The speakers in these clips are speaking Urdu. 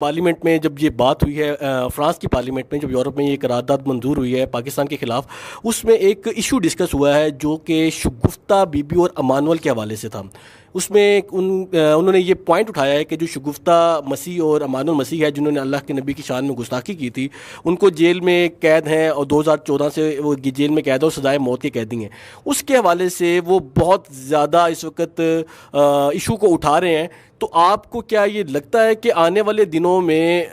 پارلیمنٹ میں جب یہ بات ہوئی ہے، فرانس کی پارلیمنٹ میں جب یورپ میں یہ قرارداد منظور ہوئی ہے پاکستان کے خلاف، اس میں ایک ایشو ڈسکس ہوا ہے جو کہ شگفتہ بی بی اور امانول کے حوالے سے تھا۔ اس میں انہوں نے یہ پوائنٹ اٹھایا ہے کہ جو شگفتہ مسیح اور امان المسیح ہے جنہوں نے اللہ کے نبی کی شان میں گستاخی کی تھی، ان کو جیل میں قید ہیں اور 2014 سے وہ جیل میں قید اور سزائے موت کے قیدی ہیں۔ اس کے حوالے سے وہ بہت زیادہ اس وقت ایشو کو اٹھا رہے ہیں۔ تو آپ کو کیا یہ لگتا ہے کہ آنے والے دنوں میں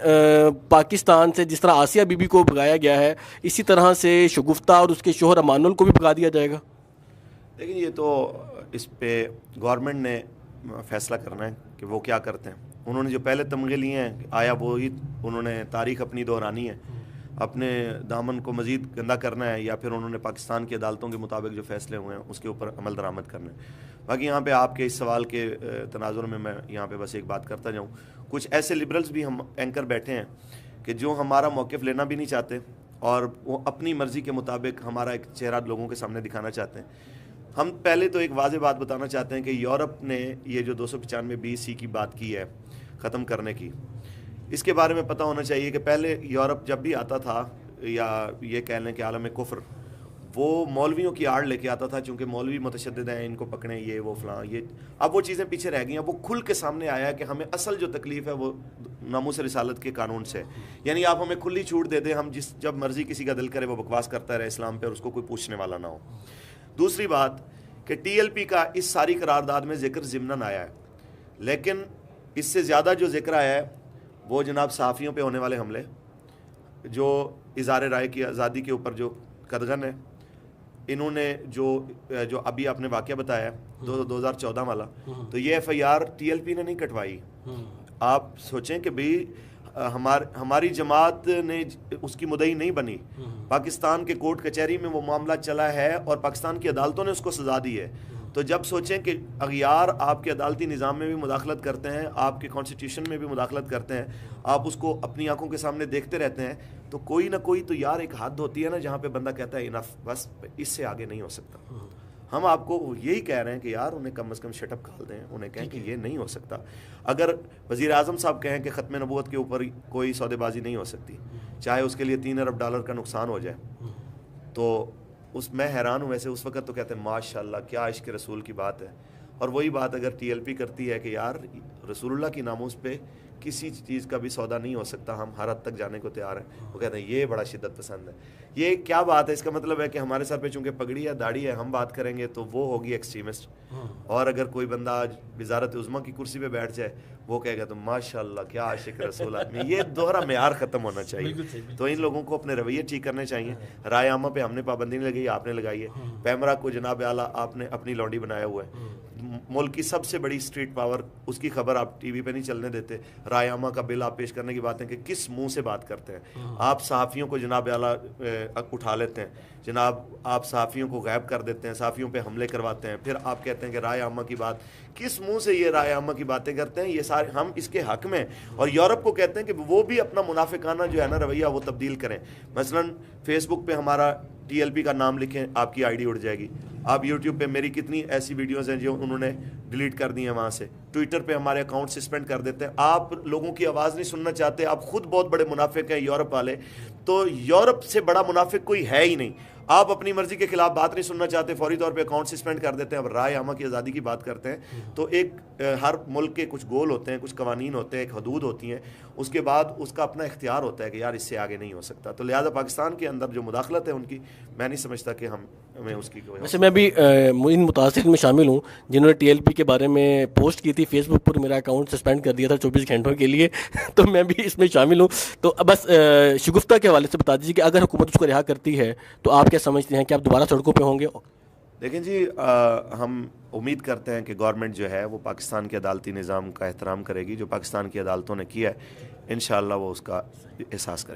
پاکستان سے جس طرح آسیہ بی بی کو بھگایا گیا ہے، اسی طرح سے شگفتہ اور اس کے شوہر امانول کو بھی بھگا دیا جائے گا؟ لیکن یہ تو اس پہ گورنمنٹ نے فیصلہ کرنا ہے کہ وہ کیا کرتے ہیں۔ انہوں نے جو پہلے تمغے لیے ہیں، آیا وہی انہوں نے تاریخ اپنی دہرانی ہے، اپنے دامن کو مزید گندہ کرنا ہے، یا پھر انہوں نے پاکستان کی عدالتوں کے مطابق جو فیصلے ہوئے ہیں اس کے اوپر عمل درآمد کرنا ہے۔ باقی یہاں پہ آپ کے اس سوال کے تناظر میں یہاں پہ بس ایک بات کرتا جاؤں، کچھ ایسے لبرلز بھی ہم اینکر بیٹھے ہیں کہ جو ہمارا موقف لینا بھی نہیں چاہتے اور وہ اپنی مرضی کے مطابق ہمارا ایک چہرہ لوگوں کے سامنے دکھانا چاہتے ہیں۔ ہم پہلے تو ایک واضح بات بتانا چاہتے ہیں کہ یورپ نے یہ جو 295 BC کی بات کی ہے ختم کرنے کی، اس کے بارے میں پتہ ہونا چاہیے کہ پہلے یورپ جب بھی آتا تھا، یا یہ کہہ لیں کہ عالم کفر، وہ مولویوں کی آڑ لے کے آتا تھا، چونکہ مولوی متشدد ہیں، ان کو پکڑیں، یہ وہ فلاں یہ۔ اب وہ چیزیں پیچھے رہ گئی ہیں، وہ کھل کے سامنے آیا ہے کہ ہمیں اصل جو تکلیف ہے وہ ناموس رسالت کے قانون سے، یعنی آپ ہمیں کھلی چھوٹ دے دیں، ہم جب مرضی کسی کا دل کرے وہ بکواس کرتا رہے اسلام پہ اور اس کو کوئی پوچھنے والا نہ ہو۔ دوسری بات کہ TLP کا اس ساری قرارداد میں ذکر ضمناً آیا ہے، لیکن اس سے زیادہ جو ذکر آیا ہے وہ جناب صحافیوں پہ ہونے والے حملے، جو اظہار رائے کی آزادی کے اوپر جو قدغن ہے، انہوں نے جو ابھی آپ نے واقعہ بتایا 2014 والا، تو یہ FIR TLP نے نہیں کٹوائی۔ آپ سوچیں کہ بھئی ہماری جماعت نے اس کی مدعی نہیں بنی، پاکستان کے کورٹ کچہری میں وہ معاملہ چلا ہے اور پاکستان کی عدالتوں نے اس کو سزا دی ہے۔ تو جب سوچیں کہ اغیار آپ کے عدالتی نظام میں بھی مداخلت کرتے ہیں، آپ کے کانسٹیٹیوشن میں بھی مداخلت کرتے ہیں، آپ اس کو اپنی آنکھوں کے سامنے دیکھتے رہتے ہیں، تو کوئی نہ کوئی تو یار ایک حد ہوتی ہے نا جہاں پہ بندہ کہتا ہے انف، بس اس سے آگے نہیں ہو سکتا۔ ہم آپ کو یہی کہہ رہے ہیں کہ یار انہیں کم از کم شٹ اپ کھال دیں، انہیں کہیں کہ یہ نہیں ہو سکتا۔ اگر وزیر اعظم صاحب کہیں کہ ختم نبوت کے اوپر کوئی سودے بازی نہیں ہو سکتی، چاہے اس کے لیے $3 ارب کا نقصان ہو جائے، تو میں حیران ہوں۔ ویسے اس وقت تو کہتے ہیں ماشاءاللہ کیا عشق رسول کی بات ہے، اور وہی بات اگر TLP کرتی ہے کہ یار رسول اللہ کی ناموس پہ کسی چیز کا بھی سودا نہیں ہو سکتا، ہم ہر حد تک جانے کو تیار ہیں، وہ کہتے ہیں یہ بڑا شدت پسند ہے۔ یہ کیا بات ہے؟ اس کا مطلب ہے کہ ہمارے سر پہ چونکہ پگڑی ہے، داڑھی ہے، ہم بات کریں گے تو وہ ہوگی ایکسٹریمسٹ، اور اگر کوئی بندہ آج وزارت عظمیٰ کی کرسی پہ بیٹھ جائے وہ کہے گا تو ماشاءاللہ کیا عاشق رسول آدمی۔ یہ دوہرا معیار ختم ہونا چاہیے۔ تو ان لوگوں کو اپنے رویے ٹھیک کرنے چاہیے۔ رائے عامہ پہ ہم نے پابندی نہیں لگائی، آپ نے لگائی ہے۔ پیمرا کو جناب اعلیٰ آپ نے اپنی لونڈی بنایا ہوا ہے، ملک کی سب سے بڑی اسٹریٹ پاور، اس کی خبر آپ ٹی وی پہ نہیں چلنے دیتے۔ رائے عامہ کا بل آپ پیش کرنے کی باتیں کہ کس منہ سے بات کرتے ہیں آپ؟ صحافیوں کو جناب اعلیٰ اٹھا لیتے ہیں، جناب آپ صحافیوں کو غائب کر دیتے ہیں، صحافیوں پہ حملے کرواتے ہیں، پھر آپ کہتے ہیں کہ رائے عامہ کی بات، کس منہ سے یہ رائے عامہ کی باتیں کرتے ہیں؟ یہ سارے ہم اس کے حق میں، اور یورپ کو کہتے ہیں کہ وہ بھی اپنا منافقانہ جو ہے نا رویہ وہ تبدیل کریں۔ مثلاً فیس بک پہ ہمارا TLP کا نام لکھیں، آپ کی ID اڑ جائے گی۔ آپ یوٹیوب پہ میری کتنی ایسی ویڈیوز ہیں جو انہوں نے ڈیلیٹ کر دی ہیں وہاں سے۔ ٹویٹر پہ ہمارے اکاؤنٹ سسپینڈ کر دیتے ہیں۔ آپ لوگوں کی آواز نہیں سننا چاہتے، آپ خود بہت بڑے منافق ہیں یورپ والے، تو یورپ سے بڑا منافق کوئی ہے ہی نہیں۔ آپ اپنی مرضی کے خلاف بات نہیں سننا چاہتے، فوری طور پہ اکاؤنٹ سسپینڈ کر دیتے ہیں۔ اب رائے عامہ کی آزادی کی بات کرتے ہیں تو ایک ہر ملک کے کچھ گول ہوتے ہیں، کچھ قوانین ہوتے ہیں، ایک حدود ہوتی ہیں، اس کے بعد اس کا اپنا اختیار ہوتا ہے کہ یار اس سے آگے نہیں ہو سکتا۔ تو لہٰذا پاکستان کے اندر جو مداخلت ہے ان کی، میں نہیں سمجھتا کہ ہمیں اس کی کوئی۔ ویسے میں بھی ان متاثرین میں شامل ہوں جنہوں نے TLP کے بارے میں پوسٹ کی تھی فیس بک پر، میرا اکاؤنٹ سسپینڈ کر دیا تھا 24 گھنٹوں کے لیے، تو میں بھی اس میں شامل ہوں۔ تو بس شگفتہ کے حوالے سے بتا دیجیے کہ اگر حکومت اس کو رہا کرتی ہے تو آپ کیا سمجھتے ہیں کہ آپ دوبارہ سڑکوں پہ ہوں گے؟ دیکھیں جی، ہم امید کرتے ہیں کہ گورنمنٹ جو ہے وہ پاکستان کے عدالتی نظام کا احترام کرے گی، جو پاکستان کی عدالتوں نے کیا ہے انشاءاللہ وہ اس کا احساس کرے گی۔